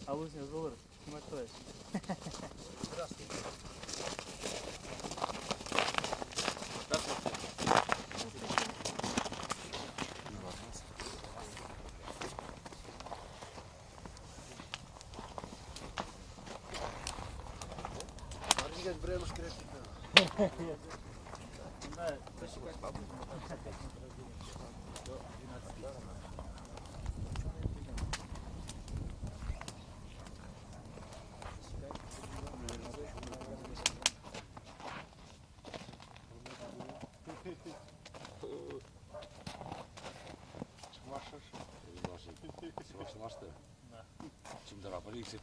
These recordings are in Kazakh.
Авузин золор. Смотришь. Здравствуйте. Başlamıştı. Şimdi rapor yüksek.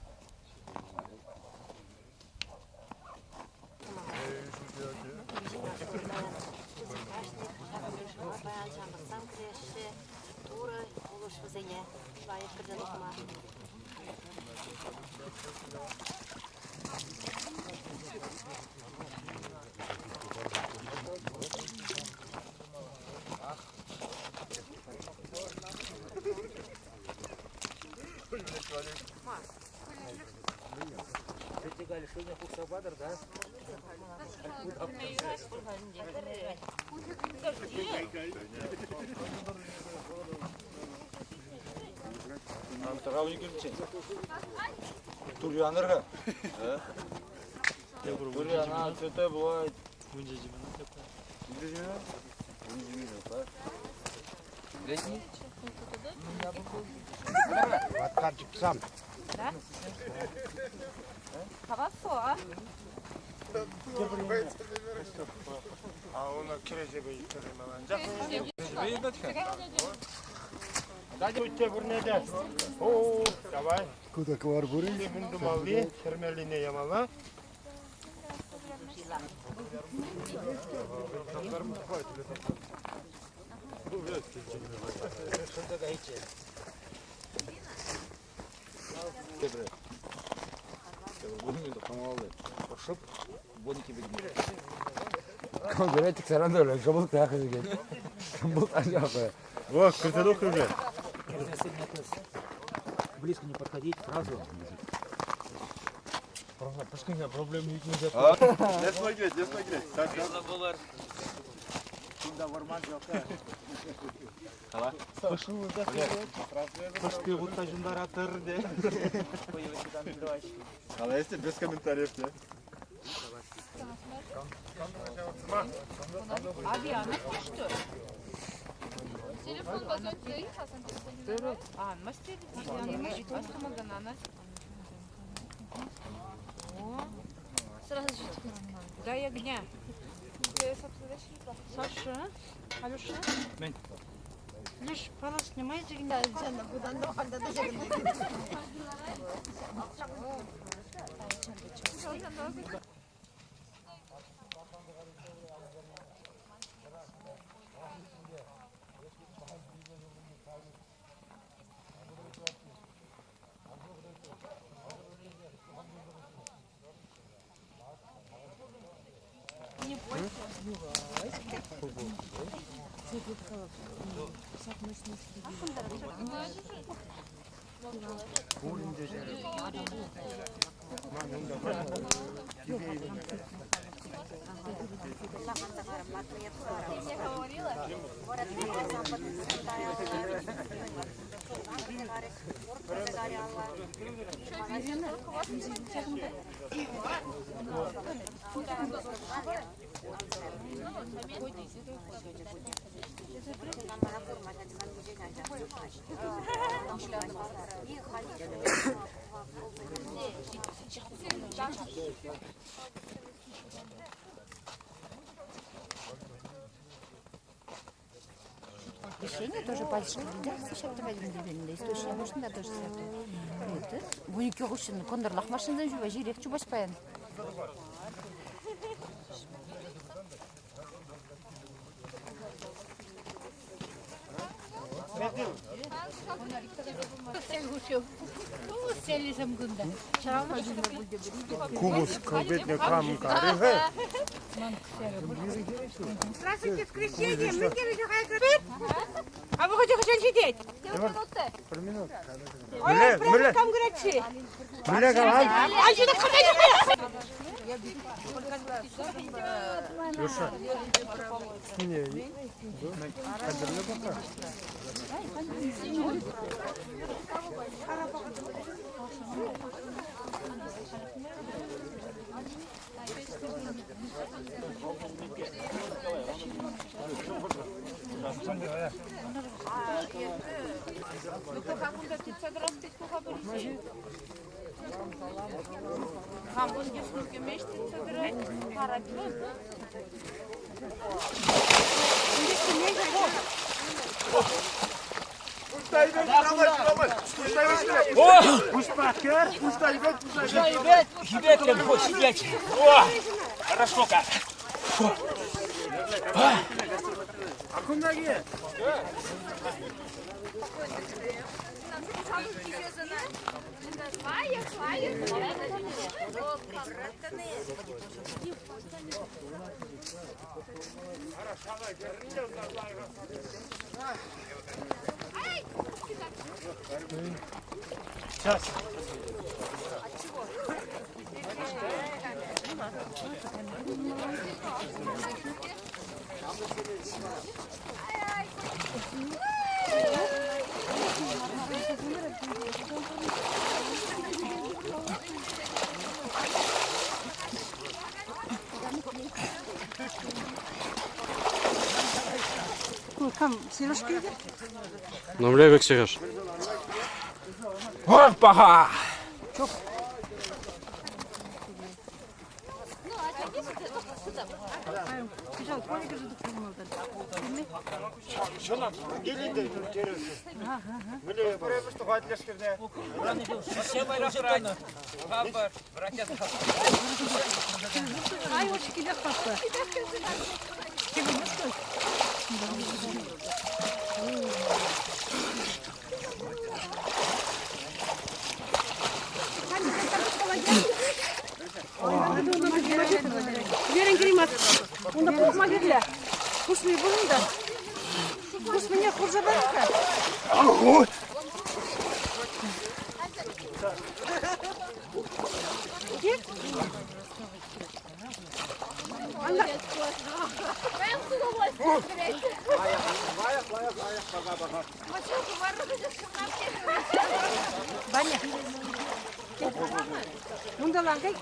Антарауни гүнче. Турянырга. Туряна сөте бывает. Летний? Ваткарчик сам. Да? Хорошо. А он керезеге иттермеланжак. Дайте өтте бурнеде. О, давай. Куда кварбури? Бунду малли, термелине ямала. Ошып, боники бегит. Конкретик саран да öyle. Жабылык да хәзер гел. Жабылык ажабы. О, кыртадок уже. Близко не подходить, сразу. Пушкинга проблем не идет. Ne смотреть, ne смотреть. Şimdi varman yok. Пушки вот тажындар атырды. Ama işte без комментариев, не? Авиана, что? Телефон возьмете, телефон. А, мастер. Сразу же. Дай огня. Саша, Алюша. Лишь пора снимай огня. Решение тоже пальчики едят, сейчас давай не источник машина тоже это. Буйки гушин, кондырлах машинадан жуба, жирек чубаспаян. Кубус кобетне кам карыгы. Здравствуйте, с крещением! Мы делали какая-то... А вы хотите жетет? Bir minut. Ой, Müle. кам керекчи? Müle kalan. Ай, жуда кандай жүрмей? Yuşa. Ne? Kadirli bakar. Кам, Сережка идет? Номлевик Сереж. Опа! Ай, очень кидах пошла. Верен Гримат, он допомог для. Пусть мне бурунда. Пусть меня хурзабанка. Ben su da Баня. Мундалан кай.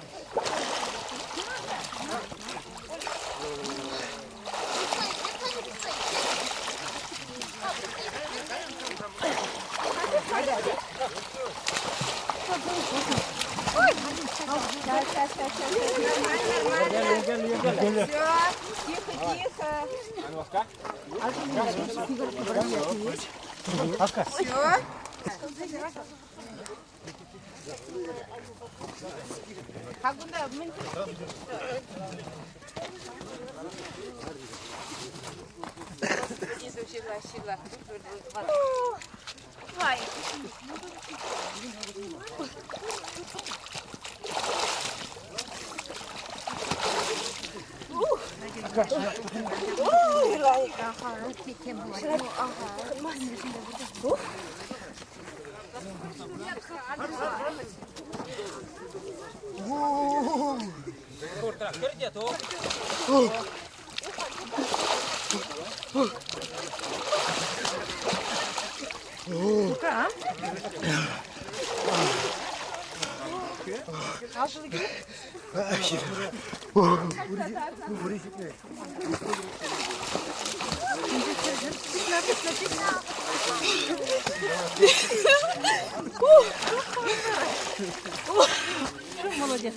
Молодец.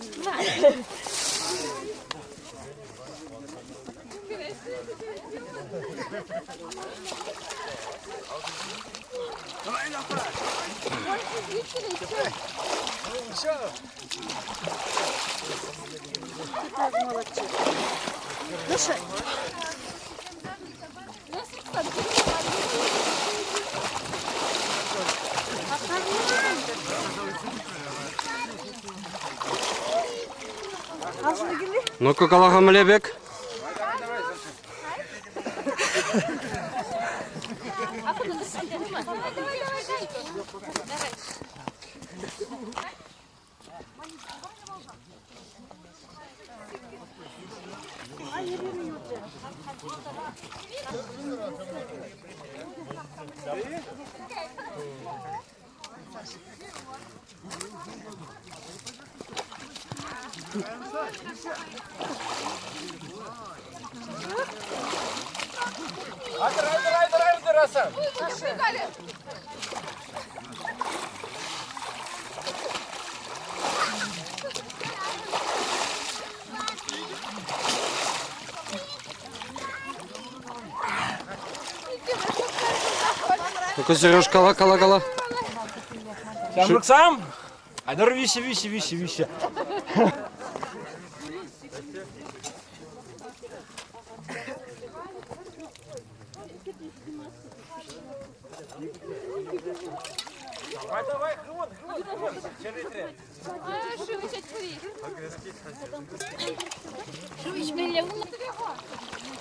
Ну-ка, Калагамлебек. Akıllı Aydır Hasan. Ну-ка, Сереж, кала. Сам сам. Айдар вище.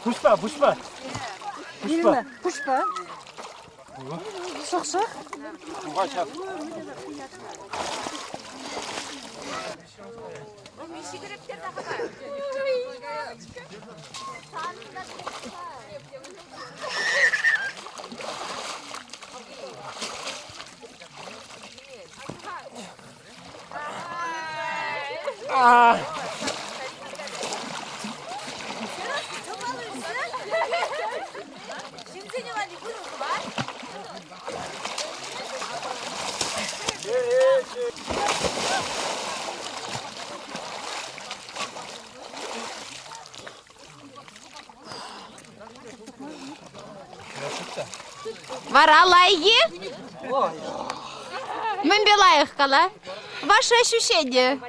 Пушпа. Bilme. Kuşpa. Şok. Варалайги? Мамбилаях кала. Ваши ощущения?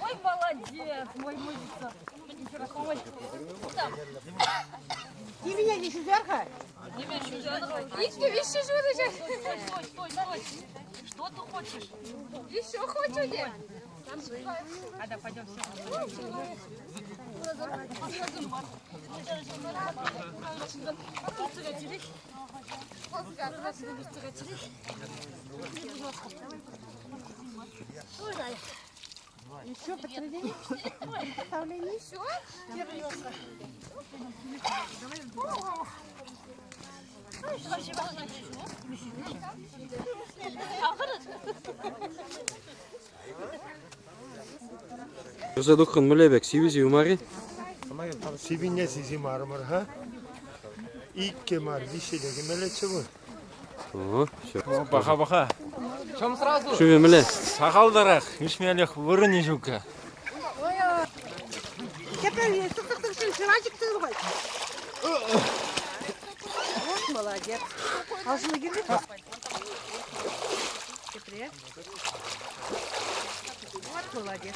Ой, молодец, мой мужик. Ты меня не сверха? Еще Стой. Что ты хочешь? Еще хочу, нет? Ада, пойдем все. Еще подтвердение? Представление? Еще? Задухан Млебек, Сивизи Умари. Сибинesi зимармар, ha? İlk kemar bir şeyle meletse bu. О, все. Баха. Чем сразу? Шуви Мле. Сахалдарах, Ишмелех, вырыни жука. Теперь тук-тук-тук, шивачик ты ругай. Вот молодец. Ağzına girdi. Теперь. Вот молодец.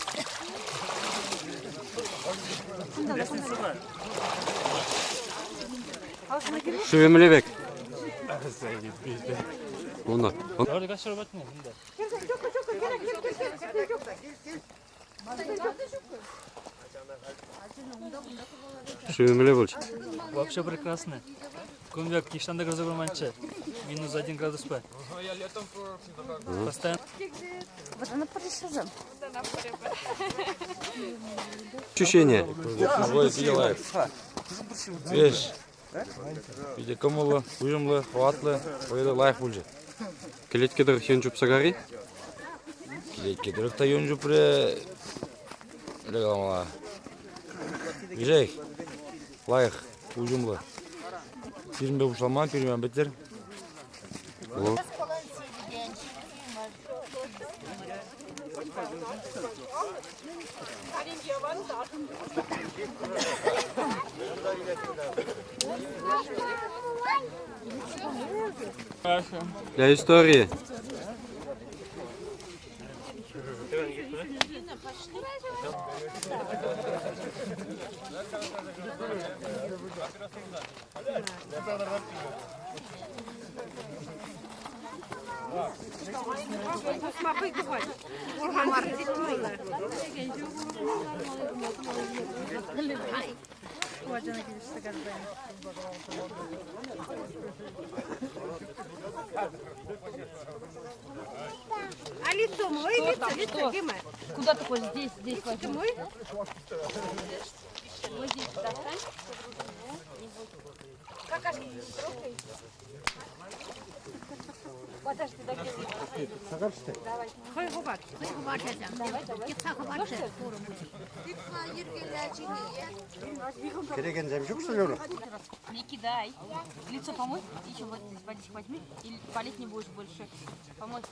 Ağzına girdi. Шуви Млебек. Ona. Orada kaç lira batmıyor? Шуви Млебек. Вообще прекрасно. Комбек, киштанда грозовой манче. Минус 1 градус П. Постоянно. Вот она пришла. Ощущения. Веш. Биде комулы, уйымлы, қуатлы, ойды лайық бұлжы. Келеткедір хен жұп сагари. Келетке дұрықта ен жүпірі ілегаламала. Ежек, лайық, уйымлы. Пирімбе ұшалман, пирімбе бітір. Для истории. А лицо мой, лицо, где мы? Куда ты хочешь? Здесь Ты мой? Вот здесь достань. Какашки трогай. Подожди, давай. Хой губак. Не кидай. Лицо помой. Еще вот здесь водичку возьми. И болеть не будешь больше. Помой.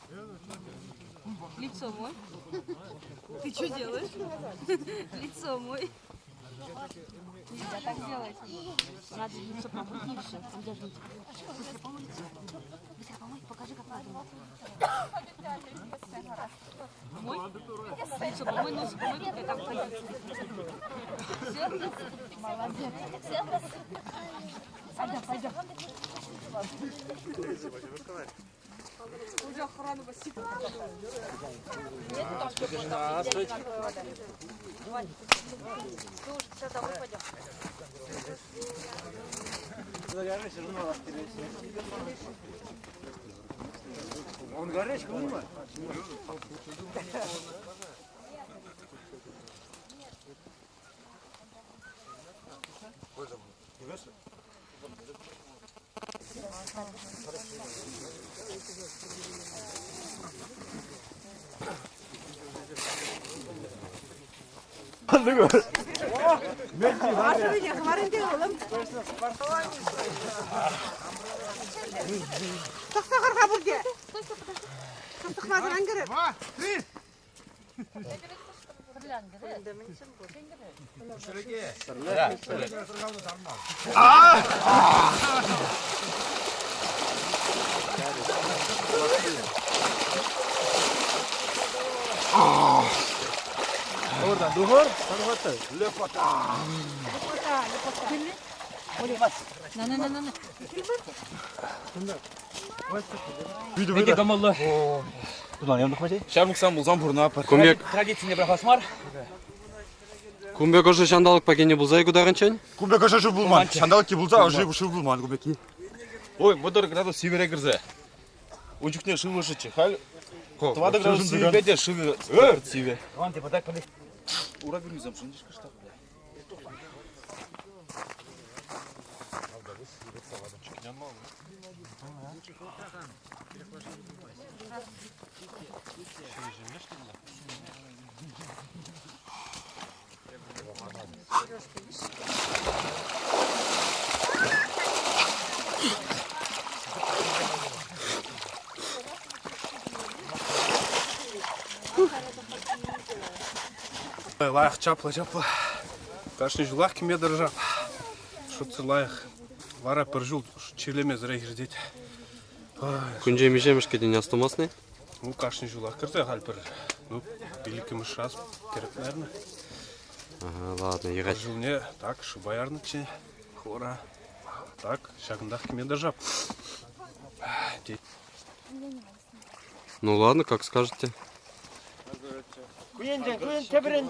Лицо мой. Ты что делаешь? Лицо мой. Нельзя так делать. Надо лицо помыть и все. Быстро помой лицо. Быстро помой. Покажи, как надо. Помой. Лицо помой, нос помой, как там ходить. Все? Молодец. Пойдем. Уже охрану бассейна. Все, домой пойдем. Он горячка, понимаешь? Oradan duhur, sarıvatı. Peki damallar. Шармуксам булзам бурна апар. Кумбек, Традиция брахас бар. кумбек уже шандалык пакене булзай гударынчан? Кумбек аша шу булман. Шандалки булза ажи шу булман кумбеки. Ой, модар градус севере грзе. Учукне шывы шычы. Хал. 2 градус севере шывы. Север. Вон ты подай подай. Ура гүрмизам шындышка штаб. Лайх чапла. Кашни жулах кеме держав. Что ты лайх? Вара пержул, чилеме зрей ждет. Күнже мижемеш кеден астамасны? Ну, кашни жулах кырза хальпер. Ну, великий мышас, керек, наверное. Ага, ладно, егать. Жил не так, шубаярныче, хора. Так, шагындах кеме держав. Ну ладно, как скажете. Куен, тебірен,